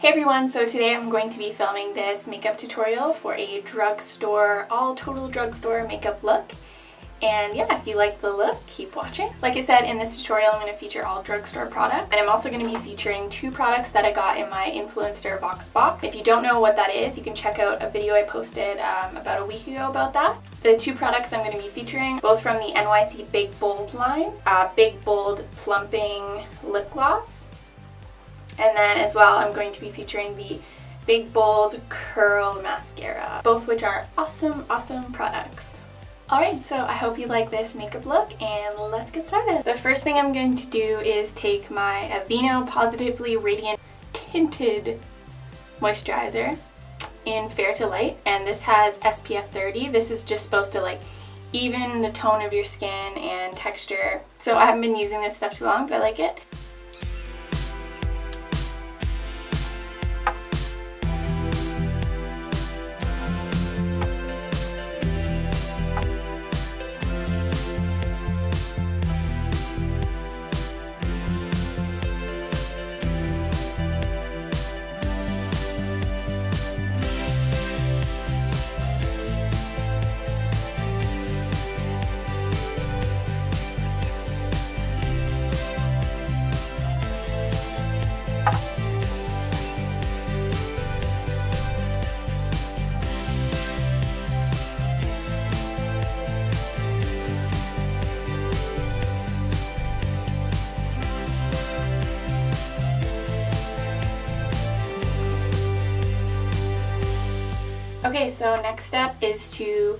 Hey everyone, so today I'm going to be filming this makeup tutorial for a drugstore, all total drugstore makeup look. And yeah, if you like the look, keep watching. Like I said, in this tutorial I'm going to feature all drugstore products. And I'm also going to be featuring two products that I got in my Influenster Vox box. If you don't know what that is, you can check out a video I posted about a week ago about that. The two products I'm going to be featuring, both from the NYC Big Bold line, Big Bold Plumping Lip Gloss. And then as well, I'm going to be featuring the Big Bold Curl Mascara, both which are awesome, awesome products. Alright, so I hope you like this makeup look and let's get started. The first thing I'm going to do is take my Aveeno Positively Radiant Tinted Moisturizer in Fair to Light, and this has SPF 30. This is just supposed to like even the tone of your skin and texture. So I haven't been using this stuff too long, but I like it. Okay, so next step is to,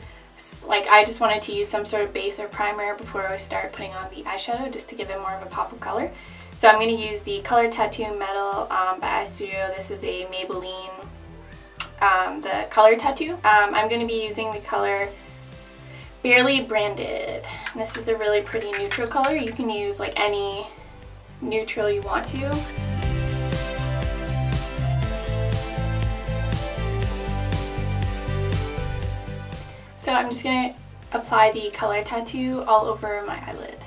I just wanted to use some sort of base or primer before I start putting on the eyeshadow, just to give it more of a pop of color. So I'm going to use the Color Tattoo Metal by iStudio. This is a Maybelline, the Color Tattoo. I'm going to be using the color Barely Branded. This is a really pretty neutral color. You can use like any neutral you want to. So I'm just going to apply the Color Tattoo all over my eyelid.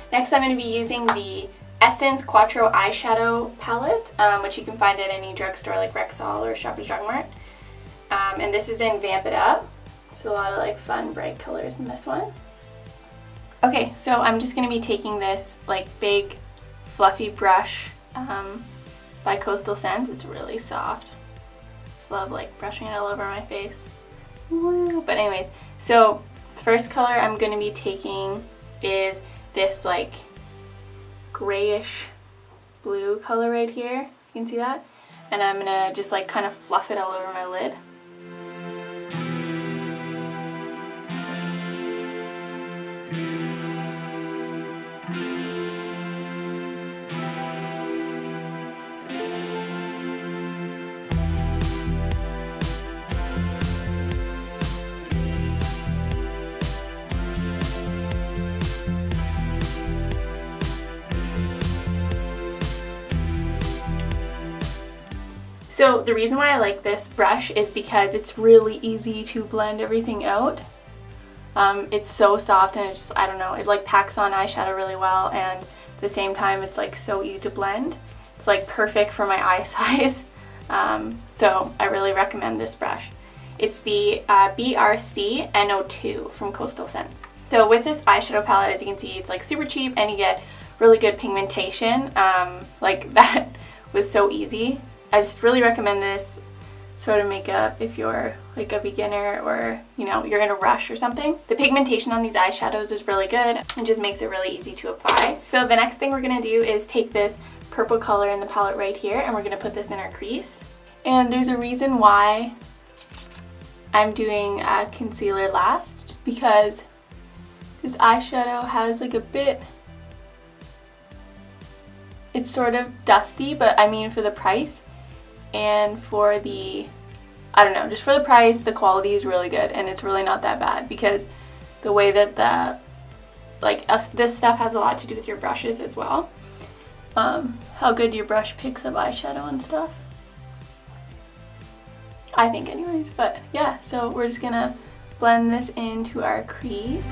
Next, I'm going to be using the Essence Quattro Eyeshadow Palette, which you can find at any drugstore like Rexall or Shoppers Drug Mart. And this is in Vamp It Up. It's a lot of like fun, bright colors in this one. Okay, so I'm just going to be taking this like big, fluffy brush by Coastal Scents. It's really soft. Just love like brushing it all over my face. Woo. But anyways, so the first color I'm going to be taking is this like grayish blue color right here. You can see that? And I'm gonna just like kind of fluff it all over my lid. So the reason why I like this brush is because it's really easy to blend everything out. It's so soft and it's just, I don't know, it like packs on eyeshadow really well, and at the same time it's like so easy to blend. It's like perfect for my eye size. So I really recommend this brush. It's the BRC NO2 from Coastal Scents. So with this eyeshadow palette, as you can see, it's like super cheap and you get really good pigmentation. Like that was so easy. I just really recommend this sort of makeup if you're like a beginner or, you know, you're in a rush or something. The pigmentation on these eyeshadows is really good and just makes it really easy to apply. So the next thing we're going to do is take this purple color in the palette right here and we're going to put this in our crease. And there's a reason why I'm doing concealer last, just because this eyeshadow has like a bit It's sort of dusty, but I mean for the price and for the I don't know, just for the price, the quality is really good, and it's really not that bad because the way that this stuff has a lot to do with your brushes as well. How good your brush picks up eyeshadow and stuff. I think anyways, but yeah, so we're just gonna blend this into our crease.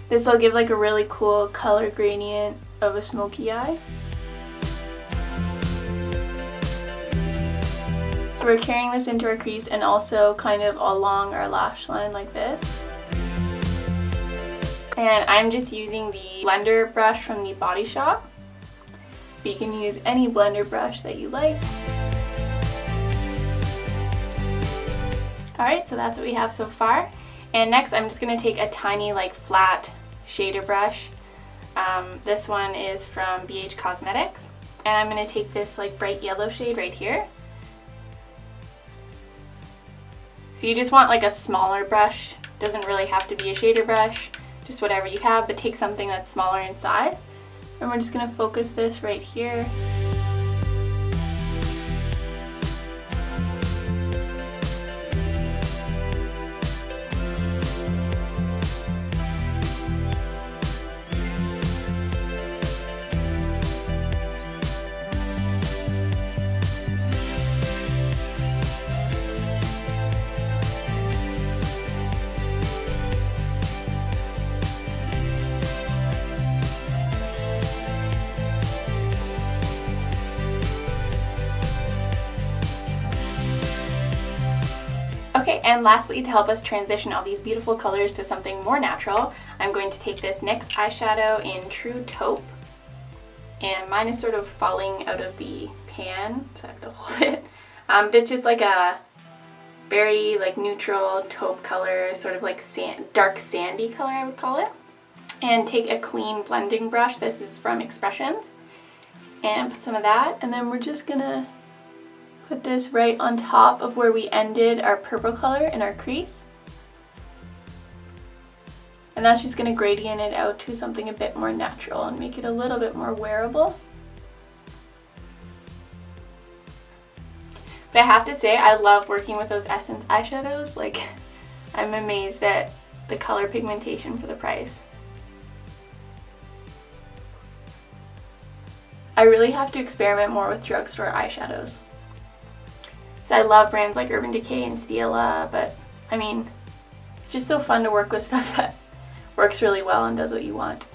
This will give like a really cool color gradient of a smoky eye. So we're carrying this into our crease and also kind of along our lash line like this. And I'm just using the blender brush from the Body Shop. But you can use any blender brush that you like. Alright, so that's what we have so far. And next I'm just going to take a tiny like flat shader brush. This one is from BH Cosmetics. And I'm going to take this like bright yellow shade right here. So you just want like a smaller brush. Doesn't really have to be a shader brush. Just whatever you have, but take something that's smaller in size. And we're just going to focus this right here. Okay, and lastly, to help us transition all these beautiful colors to something more natural, I'm going to take this NYX eyeshadow in True Taupe. And mine is sort of falling out of the pan, so I have to hold it. But it's just like a very like neutral taupe color, sort of like dark sandy color I would call it. And take a clean blending brush, this is from Expressions, and put some of that, and then we're just gonna put this right on top of where we ended our purple color in our crease. And that's just going to gradient it out to something a bit more natural and make it a little bit more wearable. But I have to say, I love working with those Essence eyeshadows. Like, I'm amazed at the color pigmentation for the price. I really have to experiment more with drugstore eyeshadows. So I love brands like Urban Decay and Stila, but I mean, it's just so fun to work with stuff that works really well and does what you want.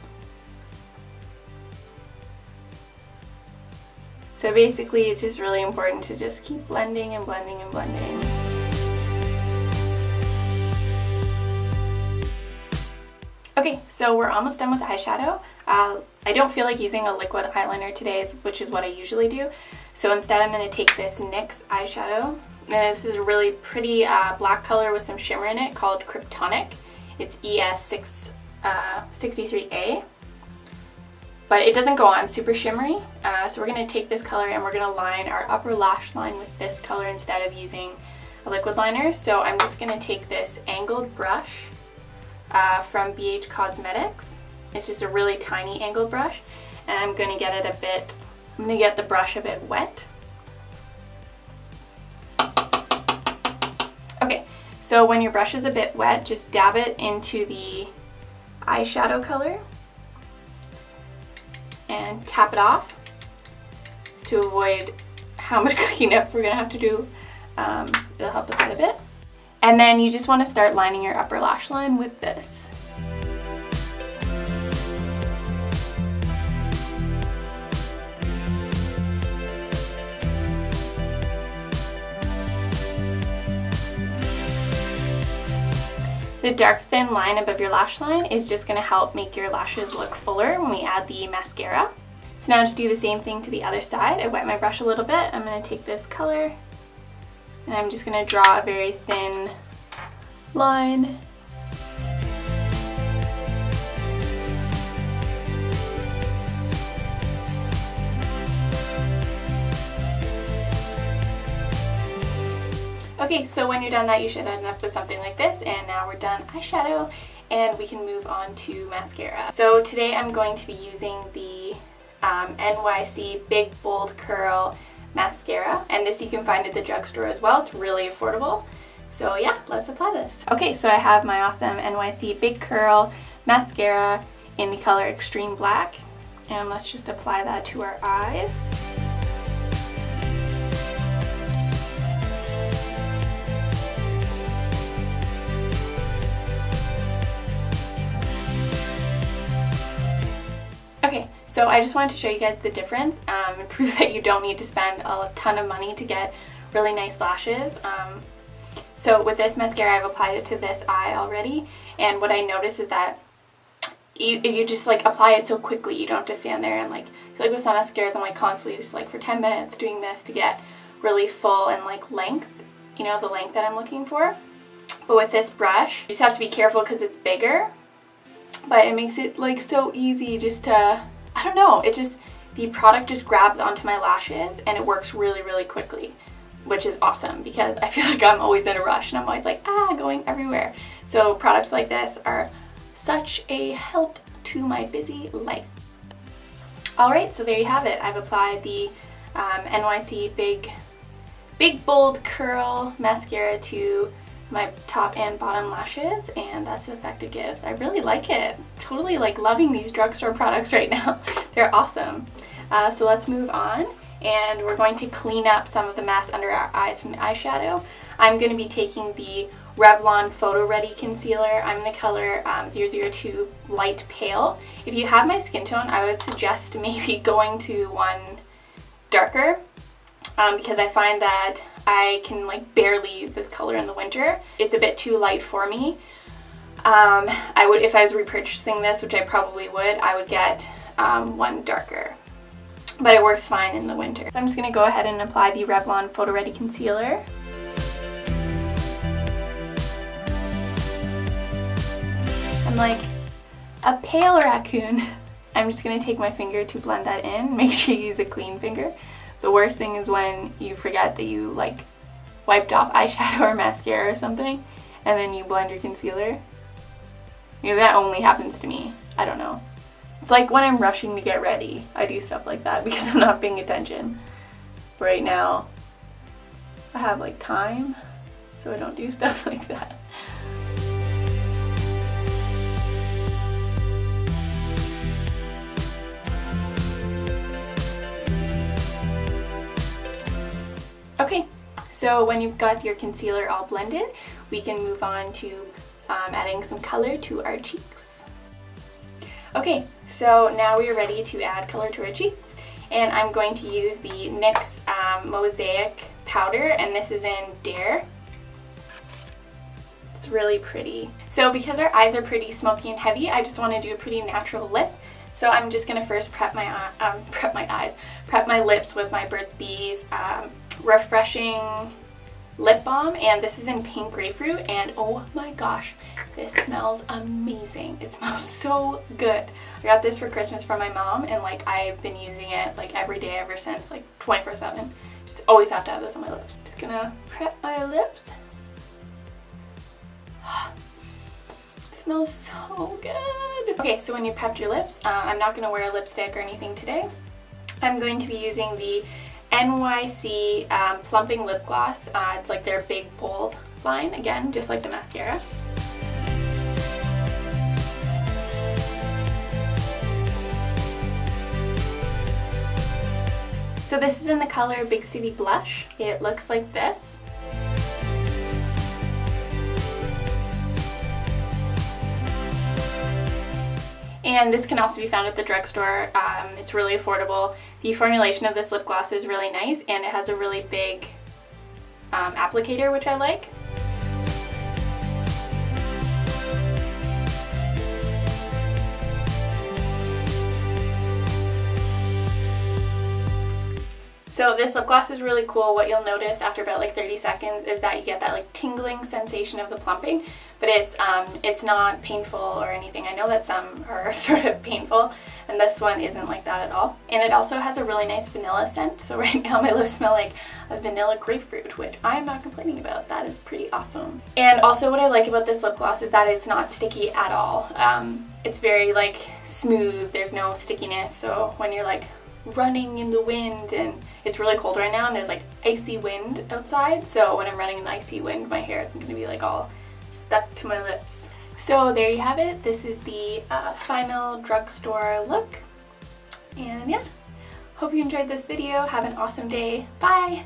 So basically, it's just really important to just keep blending and blending and blending. Okay, so we're almost done with eyeshadow. I don't feel like using a liquid eyeliner today, which is what I usually do. So instead I'm going to take this NYX eyeshadow. And this is a really pretty black color with some shimmer in it called Kryptonic. It's ES63A. But it doesn't go on super shimmery. So we're going to take this color and we're going to line our upper lash line with this color instead of using a liquid liner. So I'm just going to take this angled brush from BH Cosmetics. It's just a really tiny angled brush. And I'm going to get it I'm going to get the brush a bit wet. Okay, so when your brush is a bit wet, just dab it into the eyeshadow color and tap it off to avoid how much cleanup we're going to have to do. It'll help with quite a bit. And then you just want to start lining your upper lash line with this. The dark thin line above your lash line is just going to help make your lashes look fuller when we add the mascara. So now just do the same thing to the other side. I wet my brush a little bit. I'm going to take this color and I'm just going to draw a very thin line. Okay, so when you're done that, you should end up with something like this, and now we're done eyeshadow, and we can move on to mascara. So today I'm going to be using the NYC Big Bold Curl Mascara, and this you can find at the drugstore as well. It's really affordable. So yeah, let's apply this. Okay, so I have my awesome NYC Big Curl Mascara in the color Extreme Black, and let's just apply that to our eyes. Okay, so I just wanted to show you guys the difference. It proves that you don't need to spend a ton of money to get really nice lashes. So with this mascara, I've applied it to this eye already, and what I noticed is that you just like apply it so quickly. You don't have to stand there and like, I feel like with some mascaras I'm like constantly just like for 10 minutes doing this to get really full and like length, you know, the length that I'm looking for. But with this brush, you just have to be careful because it's bigger, but it makes it like so easy just to, I don't know, it just, the product just grabs onto my lashes and it works really, really quickly, which is awesome because I feel like I'm always in a rush and I'm always like, going everywhere. So products like this are such a help to my busy life. Alright, so there you have it. I've applied the NYC Big Bold Curl Mascara to my top and bottom lashes, and that's the effect it gives. I really like it. Totally like loving these drugstore products right now. They're awesome. So let's move on, and we're going to clean up some of the mess under our eyes from the eyeshadow. I'm going to be taking the Revlon Photo Ready Concealer. I'm in the color 002 Light Pale. If you have my skin tone, I would suggest maybe going to one darker because I find that I can like barely use this color in the winter. It's a bit too light for me. I would, if I was repurchasing this, which I probably would, I would get one darker. But it works fine in the winter. So I'm just going to go ahead and apply the Revlon Photo Ready Concealer. I'm like a pale raccoon. I'm just going to take my finger to blend that in. Make sure you use a clean finger. The worst thing is when you forget that you like wiped off eyeshadow or mascara or something and then you blend your concealer. Maybe that only happens to me. I don't know. It's like when I'm rushing to get ready, I do stuff like that because I'm not paying attention. But right now, I have like time, so I don't do stuff like that. Okay, so when you've got your concealer all blended, we can move on to adding some color to our cheeks. Okay, so now we are ready to add color to our cheeks, and I'm going to use the NYX Mosaic powder, and this is in Dare. It's really pretty. So because our eyes are pretty smoky and heavy, I just want to do a pretty natural lip. So I'm just going to first prep my lips with my Burt's Bees refreshing lip balm, and this is in Pink Grapefruit, and oh my gosh, this smells amazing. It smells so good. I got this for Christmas from my mom, and like I've been using it like every day ever since, like 24/7. Just always have to have this on my lips. Just gonna prep my lips. It smells so good. Okay, so when you prepped your lips, I'm not gonna wear a lipstick or anything today. I'm going to be using the NYC Plumping Lip Gloss. It's like their Big Bold line, again, just like the mascara. So this is in the color Big City Blush. It looks like this. And this can also be found at the drugstore. It's really affordable. The formulation of this lip gloss is really nice, and it has a really big applicator, which I like. So this lip gloss is really cool. What you'll notice after about like 30 seconds is that you get that like tingling sensation of the plumping, but it's not painful or anything. I know that some are sort of painful, and this one isn't like that at all. And it also has a really nice vanilla scent, so right now my lips smell like a vanilla grapefruit, which I am not complaining about. That is pretty awesome. And also what I like about this lip gloss is that it's not sticky at all. It's very like smooth, there's no stickiness, so when you're like running in the wind, and it's really cold right now and there's like icy wind outside, so when I'm running in the icy wind my hair isn't going to be like all stuck to my lips. So there you have it. This is the final drugstore look, and yeah, hope you enjoyed this video. Have an awesome day. Bye!